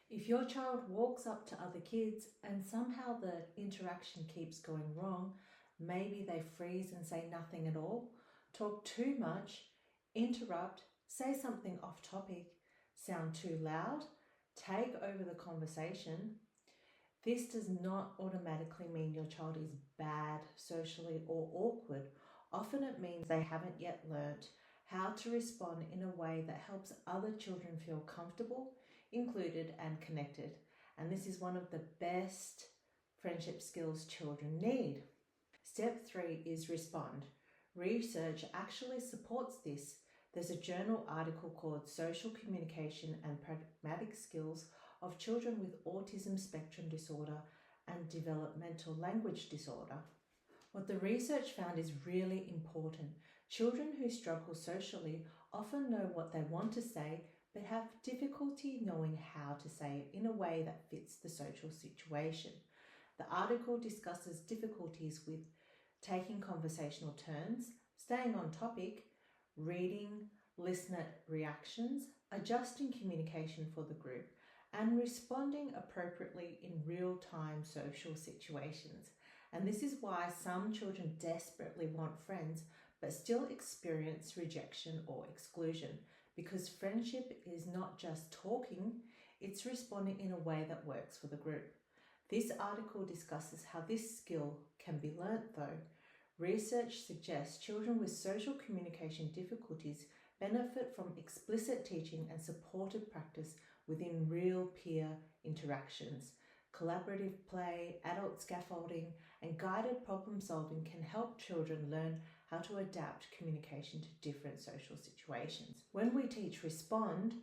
If your child walks up to other kids and somehow the interaction keeps going wrong, maybe they freeze and say nothing at all, talk too much, interrupt, say something off topic, sound too loud, take over the conversation, this does not automatically mean your child is bad socially or awkward. Often it means they haven't yet learnt how to respond in a way that helps other children feel comfortable, included and connected. And this is one of the best friendship skills children need. Step 3 is respond. Research actually supports this. There's a journal article called Social Communication and Pragmatic Skills of Children with Autism Spectrum Disorder and Developmental Language Disorder. What the research found is really important. Children who struggle socially often know what they want to say, but have difficulty knowing how to say it in a way that fits the social situation. The article discusses difficulties with taking conversational turns, staying on topic, reading listener reactions, adjusting communication for the group, and responding appropriately in real-time social situations. And this is why some children desperately want friends but still experience rejection or exclusion, because friendship is not just talking, it's responding in a way that works for the group. This article discusses how this skill can be learnt though. Research suggests children with social communication difficulties benefit from explicit teaching and supported practice within real peer interactions. Collaborative play, adult scaffolding, and guided problem solving can help children learn how to adapt communication to different social situations. When we teach respond,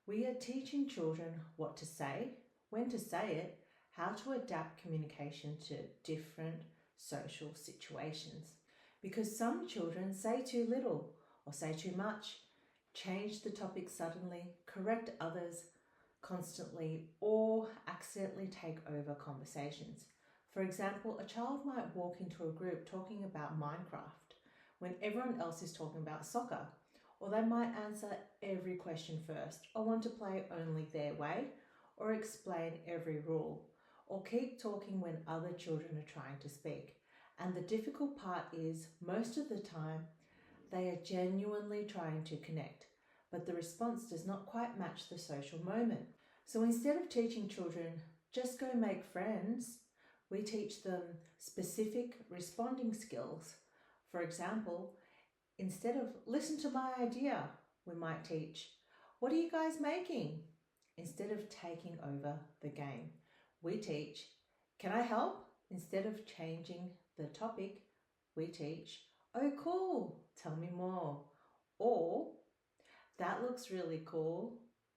we are teaching children what to say, when to say it, how to adapt communication to different social situations. Because some children say too little or say too much, change the topic suddenly, correct others constantly, or accidentally take over conversations. For example, a child might walk into a group talking about Minecraft when everyone else is talking about soccer, or they might answer every question first, or want to play only their way, or explain every rule, or keep talking when other children are trying to speak. And the difficult part is, most of the time, they are genuinely trying to connect, but the response does not quite match the social moment. So instead of teaching children, just go make friends, we teach them specific responding skills. For example, instead of listen to my idea, we might teach, what are you guys making? Instead of taking over the game, we teach, can I help? Instead of changing the topic, we teach, oh cool, tell me more. Or, that looks really cool.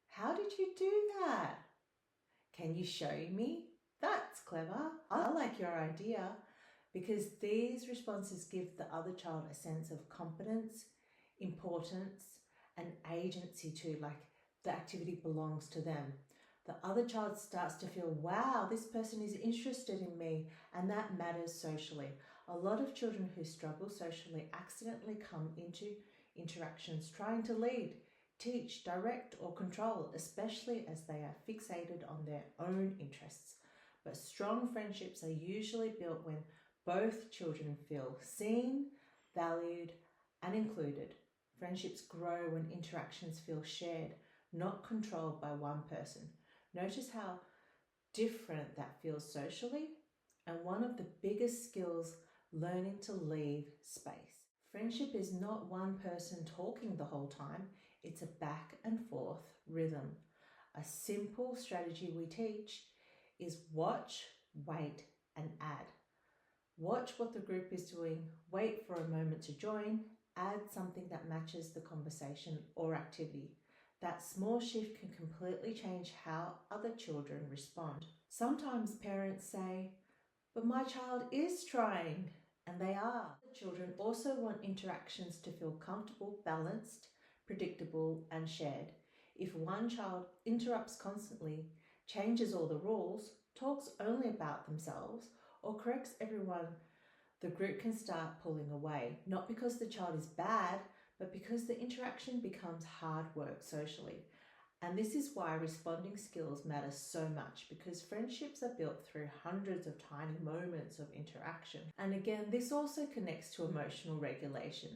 How did you do that? Can you show me? That's clever. I like your idea. Because these responses give the other child a sense of competence, importance, and agency too, like the activity belongs to them. The other child starts to feel, wow, this person is interested in me, and that matters socially. A lot of children who struggle socially accidentally come into interactions trying to lead, teach, direct, or control, especially as they are fixated on their own interests. But strong friendships are usually built when both children feel seen, valued, and included. Friendships grow when interactions feel shared, not controlled by one person. Notice how different that feels socially, and one of the biggest skills, learning to leave space. Friendship is not one person talking the whole time, it's a back and forth rhythm. A simple strategy we teach is watch, wait, and add. Watch what the group is doing, wait for a moment to join, add something that matches the conversation or activity. That small shift can completely change how other children respond. Sometimes parents say, but my child is trying, and they are. Children also want interactions to feel comfortable, balanced, predictable, and shared. If one child interrupts constantly, changes all the rules, talks only about themselves, or corrects everyone, the group can start pulling away, not because the child is bad, but because the interaction becomes hard work socially. And this is why responding skills matter so much, because friendships are built through hundreds of tiny moments of interaction. And again, this also connects to emotional regulation,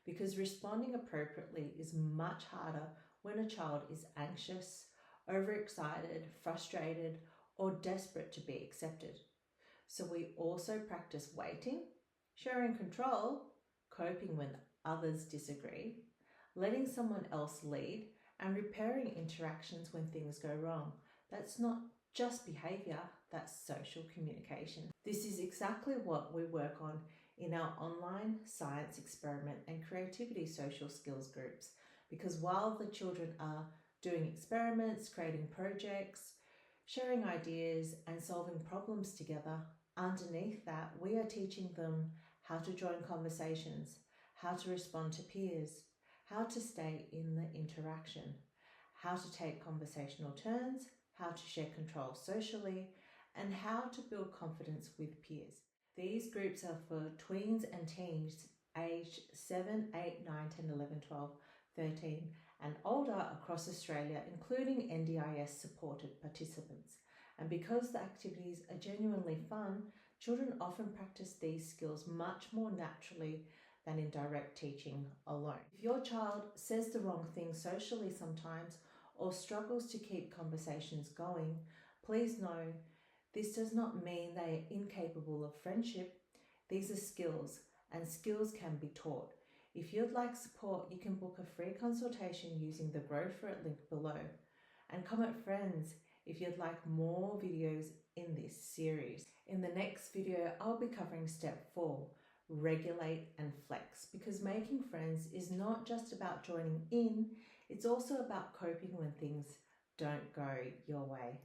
because responding appropriately is much harder when a child is anxious, overexcited, frustrated, or desperate to be accepted. So we also practice waiting, sharing control, coping when others disagree, letting someone else lead, and repairing interactions when things go wrong. That's not just behaviour, that's social communication. This is exactly what we work on in our online science experiment and creativity social skills groups, because while the children are doing experiments, creating projects, sharing ideas and solving problems together, underneath that we are teaching them how to join conversations, how to respond to peers, how to stay in the interaction, how to take conversational turns, how to share control socially, and how to build confidence with peers. These groups are for tweens and teens aged 7, 8, 9, 10, 11, 12, 13 and older across Australia, including NDIS supported participants. And because the activities are genuinely fun, children often practice these skills much more naturally than in direct teaching alone. If your child says the wrong thing socially sometimes or struggles to keep conversations going, please know this does not mean they are incapable of friendship. These are skills, and skills can be taught. If you'd like support, you can book a free consultation using the Grow For It link below. And comment friends if you'd like more videos in this series. In the next video, I'll be covering step 4, regulate and flex, because making friends is not just about joining in, it's also about coping when things don't go your way.